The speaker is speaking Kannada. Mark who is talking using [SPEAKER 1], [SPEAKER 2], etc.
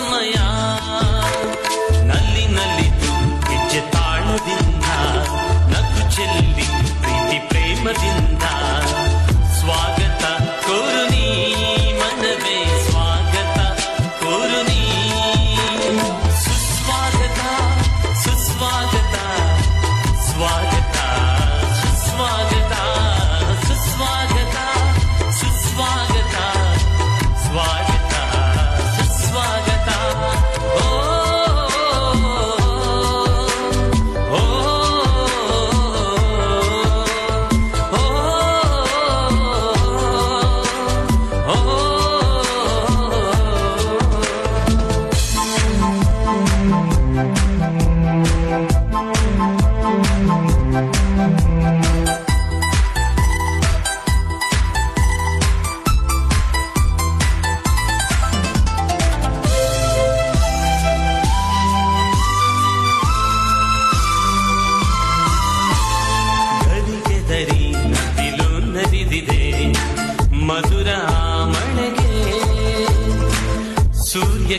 [SPEAKER 1] ಸಮಯ ನಲ್ಲಿ ನಲಿದು ಹೆಜ್ಜೆ ತಾಳದಿಂದ ನಗು ಚೆಲ್ಲಿ ಪ್ರೀತಿ ಪ್ರೇಮದಿಂದ ಸ್ವಾಗತ ಕೋರುನಿ ಮನವೇ ಸ್ವಾಗತ ಕೋರುನಿ ಸುಸ್ವಾಗತ ಸುಸ್ವಾಗತ ಸ್ವಾಗತ ಸುಸ್ವಾಗತ ಸುಸ್ವಾಗತ ಸುಸ್ವಾಗತ ಸ್ವಾಗತ ಸುಸ್ವಾಗತ ಓ ಓ ಗರಿಗೆದರಿ ನದಿಲು ನರಿದಿದೆ ಮಧುರ ಮಳೆಗೆ ಸೂರ್ಯ